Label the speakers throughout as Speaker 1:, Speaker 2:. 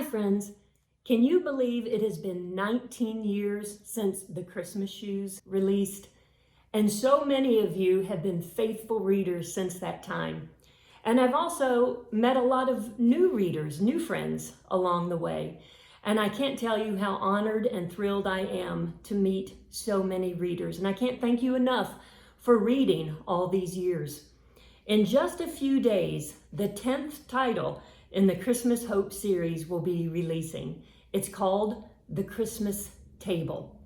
Speaker 1: Hi friends, can you believe it has been 19 years since the Christmas shoes released? And so many of you have been faithful readers since that time. And I've also met a lot of new readers, new friends along the way. And I can't tell you how honored and thrilled I am to meet so many readers. And I can't thank you enough for reading all these years. In just a few days, the 10th title in the Christmas Hope series will be releasing. It's called The Christmas Table.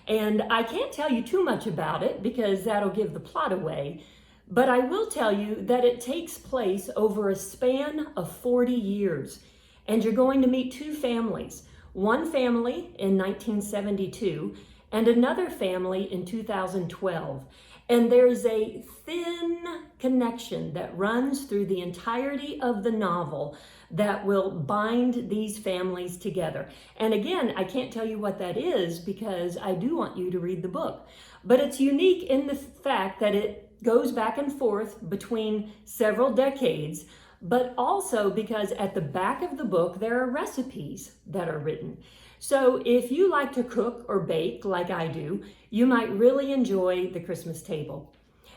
Speaker 1: And I can't tell you too much about it because that'll give the plot away, but I will tell you that it takes place over a span of 40 years. And you're going to meet two families, one family in 1972 and another family in 2012. And there's a thin connection that runs through the entirety of the novel that will bind these families together. And again, I can't tell you what that is because I do want you to read the book. But it's unique in the fact that it goes back and forth between several decades, but also because at the back of the book, there are recipes that are written. So if you like to cook or bake like I do, you might really enjoy The Christmas Table.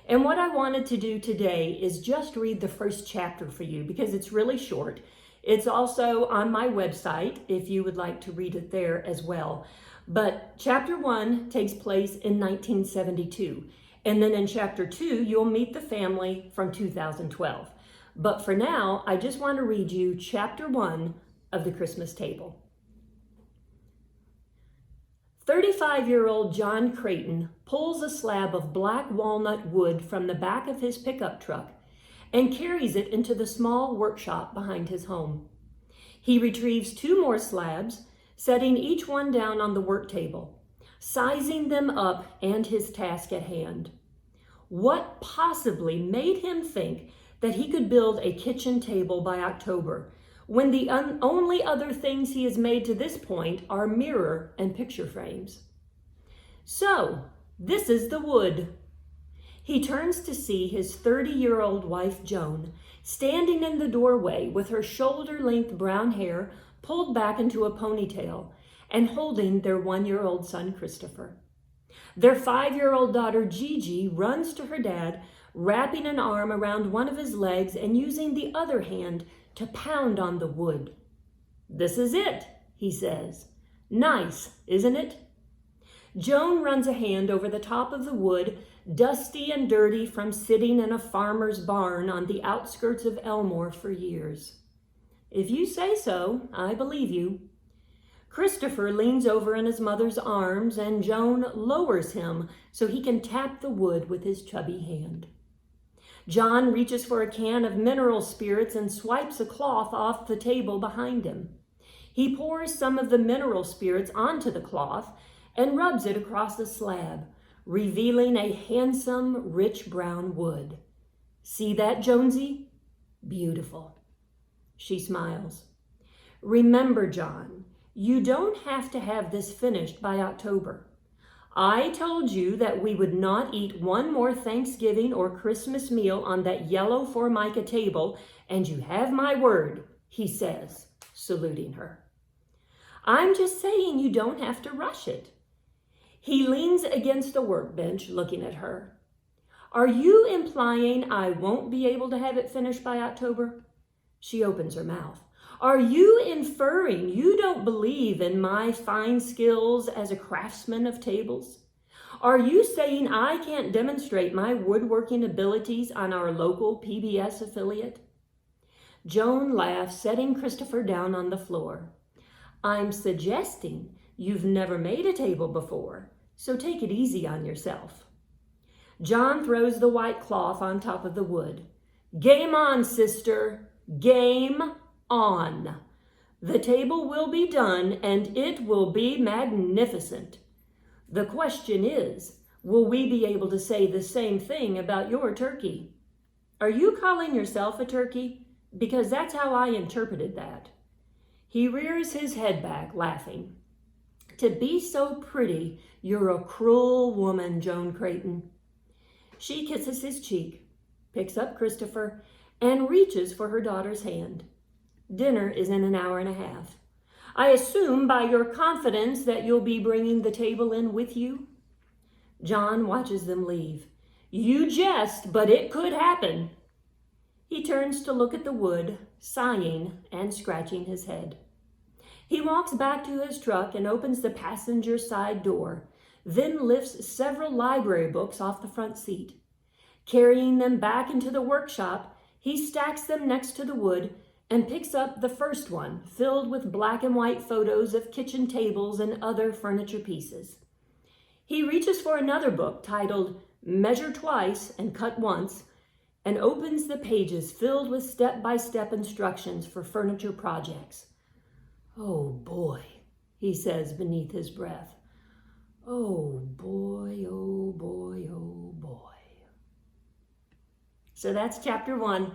Speaker 1: And what I wanted to do today is just read the first chapter for you because it's really short. It's also on my website if you would like to read it there as well. But chapter 1 takes place in 1972. And then in chapter 2, you'll meet the family from 2012. But for now, I just want to read you chapter 1 of The Christmas Table. 35-year-old John Creighton pulls a slab of black walnut wood from the back of his pickup truck and carries it into the small workshop behind his home. He retrieves 2 more slabs, setting each one down on the work table, sizing them up and his task at hand. What possibly made him think that he could build a kitchen table by October, when the only other things he has made to this point are mirror and picture frames? So, this is the wood. He turns to see his 30-year-old wife, Joan, standing in the doorway with her shoulder-length brown hair pulled back into a ponytail and holding their 1-year-old son, Christopher. Their 5-year-old daughter, Gigi, runs to her dad, wrapping an arm around one of his legs and using the other hand to pound on the wood. "This is it," he says. "Nice, isn't it?" Joan runs a hand over the top of the wood, dusty and dirty from sitting in a farmer's barn on the outskirts of Elmore for years. "If you say so, I believe you." Christopher leans over in his mother's arms and Joan lowers him so he can tap the wood with his chubby hand. John reaches for a can of mineral spirits and swipes a cloth off the table behind him. He pours some of the mineral spirits onto the cloth and rubs it across the slab, revealing a handsome, rich brown wood. "See that, Jonesy? Beautiful." She smiles. "Remember, John, you don't have to have this finished by October. I told you that we would not eat one more Thanksgiving or Christmas meal on that yellow Formica table, and you have my word," he says, saluting her. "I'm just saying you don't have to rush it." He leans against the workbench, looking at her. "Are you implying I won't be able to have it finished by October?" She opens her mouth. "Are you inferring you don't believe in my fine skills as a craftsman of tables? Are you saying I can't demonstrate my woodworking abilities on our local PBS affiliate?" Joan laughs, setting Christopher down on the floor. "I'm suggesting you've never made a table before, so take it easy on yourself." John throws the white cloth on top of the wood. "Game on, sister. Game on. The table will be done and it will be magnificent. The question is, will we be able to say the same thing about your turkey? Are you calling yourself a turkey? Because that's how I interpreted that." He rears his head back, laughing. "To be so pretty, you're a cruel woman, Joan Creighton." She kisses his cheek, picks up Christopher, and reaches for her daughter's hand. Dinner is in an hour and a half. I assume by your confidence that you'll be bringing the table in with you. John watches them leave. You jest, but it could happen. He turns to look at the wood, sighing and scratching his head. He walks back to his truck and opens the passenger side door, then lifts several library books off the front seat. Carrying them back into the workshop, he stacks them next to the wood and picks up the first one, filled with black and white photos of kitchen tables and other furniture pieces. He reaches for another book titled Measure Twice and Cut Once, and opens the pages filled with step-by-step instructions for furniture projects. Oh boy, he says beneath his breath. Oh boy, oh boy, oh boy. So that's chapter 1.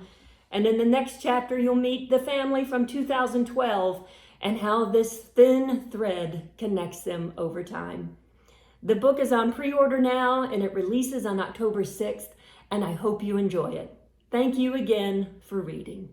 Speaker 1: And in the next chapter, you'll meet the family from 2012 and how this thin thread connects them over time. The book is on pre-order now, and it releases on October 6th, and I hope you enjoy it. Thank you again for reading.